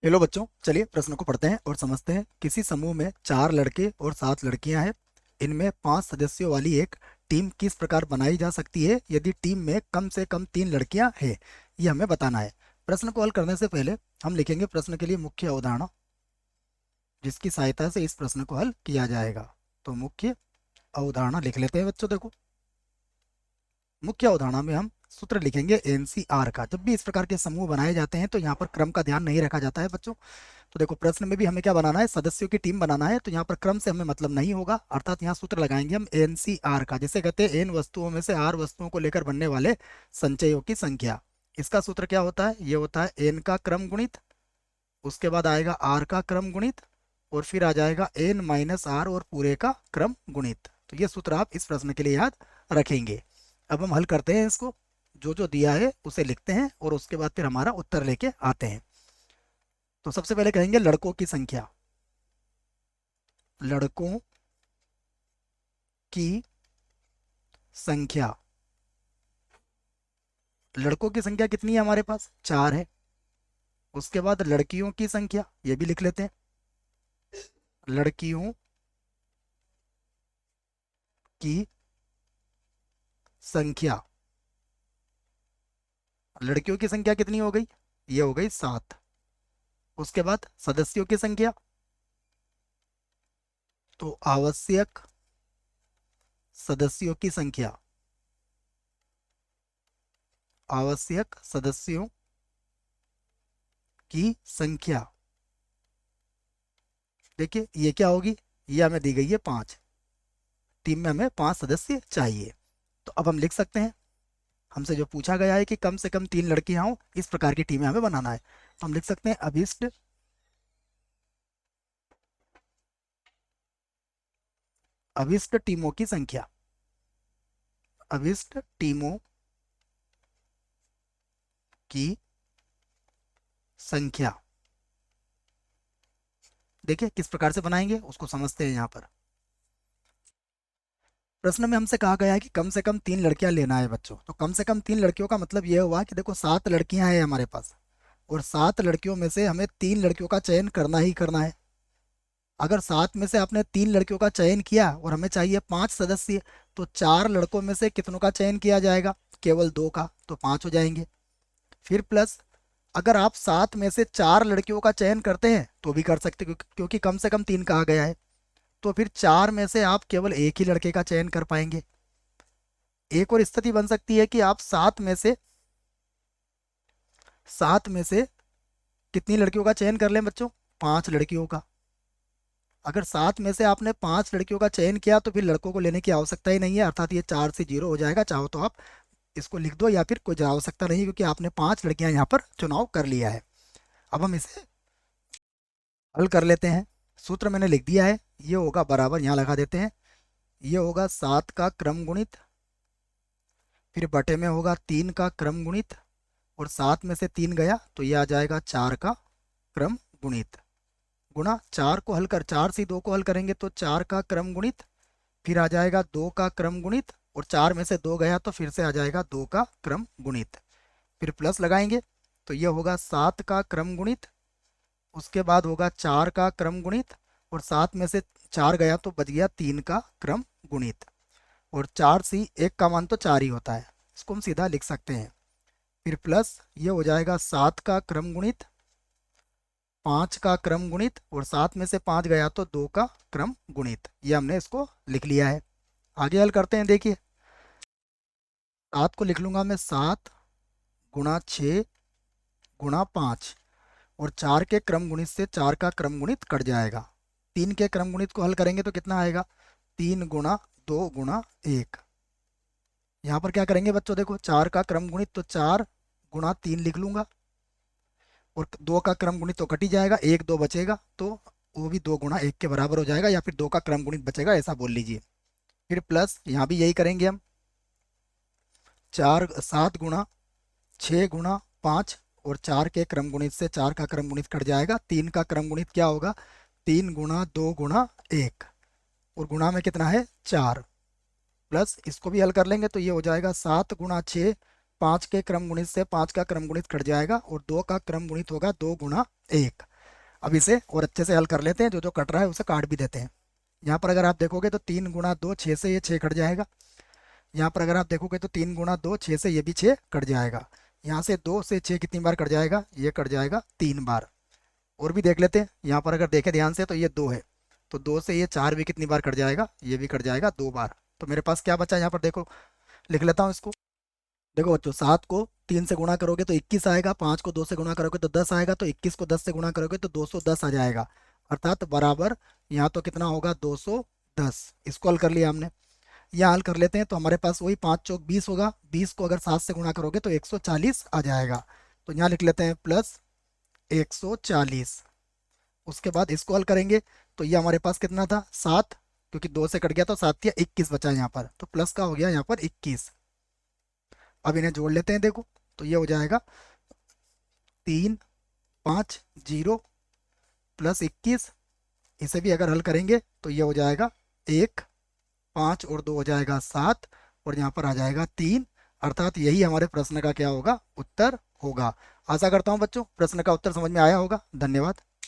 Hello बच्चों, चलिए प्रश्न को पढ़ते हैं और समझते हैं। किसी समूह में 4 लड़के और 7 लड़कियां हैं। इनमें 5 सदस्यों वाली एक टीम किस प्रकार बनाई जा सकती है यदि टीम में कम से कम 3 लड़कियां हैं? ये हमें बताना है। प्रश्न को हल करने से पहले हम लिखेंगे प्रश्न के लिए मुख्य अवधारणा, जिसकी सहायता से इस प्रश्न को हल किया जाएगा। तो मुख्य अवधारणा लिख लेते हैं बच्चों। देखो, मुख्य अवधारणा में हम सूत्र लिखेंगे एनसीआर का। जब भी इस प्रकार के समूह बनाए जाते हैं तो यहाँ पर क्रम का ध्यान नहीं रखा जाता है बच्चों। तो देखो, प्रश्न में भी हमें क्या बनाना है, सदस्यों की टीम बनाना है। तो यहाँ पर क्रम से हमें मतलब नहीं होगा, अर्थात यहाँ सूत्र लगाएंगे हम एनसीआर का, जिसे कहते हैं एन वस्तुओं में से आर वस्तुओं को लेकर बनने वाले संचयों की संख्या। इसका सूत्र क्या होता है? ये होता है एन का क्रम गुणित, उसके बाद आएगा आर का क्रम गुणित, और फिर आ जाएगा एन माइनस आर और पूरे का क्रम गुणित। तो ये सूत्र आप इस प्रश्न के लिए याद रखेंगे। अब हम हल करते हैं इसको। जो जो दिया है उसे लिखते हैं और उसके बाद फिर हमारा उत्तर लेके आते हैं। तो सबसे पहले कहेंगे लड़कों की संख्या। लड़कों की संख्या। लड़कों की संख्या कितनी है? हमारे पास 4 है। उसके बाद लड़कियों की संख्या, ये भी लिख लेते हैं। लड़कियों की संख्या। लड़कियों की संख्या कितनी हो गई? ये हो गई 7। उसके बाद सदस्यों की संख्या, तो आवश्यक सदस्यों की संख्या। आवश्यक सदस्यों की संख्या, देखिए ये क्या होगी? ये हमें दी गई है 5। टीम में हमें 5 सदस्य चाहिए। तो अब हम लिख सकते हैं, हमसे जो पूछा गया है कि कम से कम 3 लड़कियां हों, इस प्रकार की टीमें हमें बनाना है। तो हम लिख सकते हैं अभिष्ट अभिष्ट टीमों की संख्या। अभिष्ट टीमों की संख्या। देखिए किस प्रकार से बनाएंगे उसको समझते हैं। यहाँ पर प्रश्न में हमसे कहा गया है कि कम से कम 3 लड़कियां लेना है बच्चों। तो कम से कम 3 लड़कियों का मतलब यह हुआ कि देखो 7 लड़कियां हैं हमारे पास, और 7 लड़कियों में से हमें 3 लड़कियों का चयन करना ही करना है। अगर 7 में से आपने 3 लड़कियों का चयन किया और हमें चाहिए 5 सदस्य, तो 4 लड़कों में से कितनों का चयन किया जाएगा? केवल 2 का, तो 5 हो जाएंगे। फिर प्लस, अगर आप 7 में से 4 लड़कियों का चयन करते हैं तो भी कर सकते, क्योंकि कम से कम 3 कहा गया है। तो फिर 4 में से आप केवल एक ही लड़के का चयन कर पाएंगे। एक और स्थिति बन सकती है कि आप 7 में से कितनी लड़कियों का चयन कर लें बच्चों? 5 लड़कियों का। अगर 7 में से आपने 5 लड़कियों का चयन किया तो फिर लड़कों को लेने की आवश्यकता ही नहीं है, अर्थात ये 4 से 0 हो जाएगा। चाहो तो आप इसको लिख दो, या फिर कोई आवश्यकता नहीं, क्योंकि आपने 5 लड़कियां यहाँ पर चुनाव कर लिया है। अब हम इसे हल कर लेते हैं। सूत्र मैंने लिख दिया है, ये होगा बराबर, यहाँ लगा देते हैं। ये होगा 7 का क्रम गुणित, फिर बटे में होगा 3 का क्रम गुणित, और 7 में से 3 गया तो ये आ जाएगा 4 का क्रम गुणित, गुणा 4 को हल कर 4 से 2 को हल करेंगे तो 4 का क्रम गुणित, फिर आ जाएगा 2 का क्रम गुणित, और 4 में से 2 गया तो फिर से आ जाएगा 2 का क्रम गुणित। फिर प्लस लगाएंगे तो ये होगा 7 का क्रम गुणित, उसके बाद होगा 4 का क्रम गुणित, और 7 में से 4 गया तो बच गया 3 का क्रम गुणित। और 4 सी 1 का मान तो 4 ही होता है, इसको हम सीधा लिख सकते हैं। फिर प्लस ये हो जाएगा 7 का क्रम गुणित, 5 का क्रम गुणित, और 7 में से 5 गया तो 2 का क्रम गुणित। ये हमने इसको लिख लिया है। आगे हल करते हैं। देखिए 7 को लिख लूंगा मैं 7 गुणा 6 गुणा 5, और 4 के क्रम गुणित से 4 का क्रम गुणित कट जाएगा। 3 के क्रम गुणित को हल करेंगे तो कितना आएगा? 3 गुणा 2 गुणा 1। यहाँ पर क्या करेंगे बच्चों? देखो 4 का क्रम गुणित तो 4 गुणा 3 लिख लूंगा, और 2 का क्रम गुणित तो कट ही जाएगा, 1 2 बचेगा तो वो भी 2 गुणा 1 के बराबर हो जाएगा, या फिर 2 का क्रम गुणित बचेगा, ऐसा बोल लीजिए। फिर प्लस यहाँ भी यही करेंगे हम। 7 गुणा 6 गुणा 5, और 4 के क्रम गुणित से 4 का क्रम गुणित कट जाएगा। 3 का क्रम गुणित क्या होगा? 3 गुणा 2 गुणा 1, और गुणा में कितना है? 4। प्लस इसको भी हल कर लेंगे तो ये हो जाएगा 7 गुणा 6, 5 के क्रम गुणित से 5 का क्रम गुणित कट जाएगा, और 2 का क्रम गुणित होगा 2 गुणा 1। अब इसे और अच्छे से हल कर लेते हैं, जो जो कट रहा है उसे काट भी देते हैं। यहाँ पर अगर आप देखोगे तो 3 गुणा 2 6 से ये 6 कट जाएगा। यहाँ पर अगर आप देखोगे तो 3 गुणा 2 6 से ये भी 6 कट जाएगा। यहाँ से 2 से 6 कितनी बार कट जाएगा, ये कट जाएगा 3 बार। और भी देख लेते हैं, यहाँ पर अगर देखें ध्यान से तो ये 2 है, तो 2 से ये 4 भी कितनी बार कट जाएगा, ये भी कट जाएगा 2 बार। तो मेरे पास क्या बचा यहाँ पर, देखो लिख लेता हूँ इसको। देखो बच्चों, 7 को 3 से गुणा करोगे तो 21 आएगा, 5 को 2 से गुणा करोगे तो 10 आएगा, तो 21 को 10 से गुणा करोगे तो 210 आ जाएगा। अर्थात बराबर यहाँ तो कितना होगा, 210। इसको हल कर लिया हमने। यहाँ हल कर लेते हैं तो हमारे पास वही 5 चौक 20 होगा, 20 को अगर 7 से गुणा करोगे तो 140 आ जाएगा। तो यहाँ लिख लेते हैं प्लस 140। उसके बाद इसको हल करेंगे तो ये हमारे पास कितना था, 7, क्योंकि 2 से कट गया तो 7 या 21 बचा यहाँ पर, तो प्लस का हो गया यहाँ पर 21। अब इन्हें जोड़ लेते हैं, देखो तो ये हो जाएगा 350 प्लस 21। इसे भी अगर हल करेंगे तो ये हो जाएगा 1, 5 और 2 हो जाएगा 7, और यहाँ पर आ जाएगा 3। अर्थात यही हमारे प्रश्न का क्या होगा, उत्तर होगा। आशा करता हूँ बच्चों प्रश्न का उत्तर समझ में आया होगा। धन्यवाद।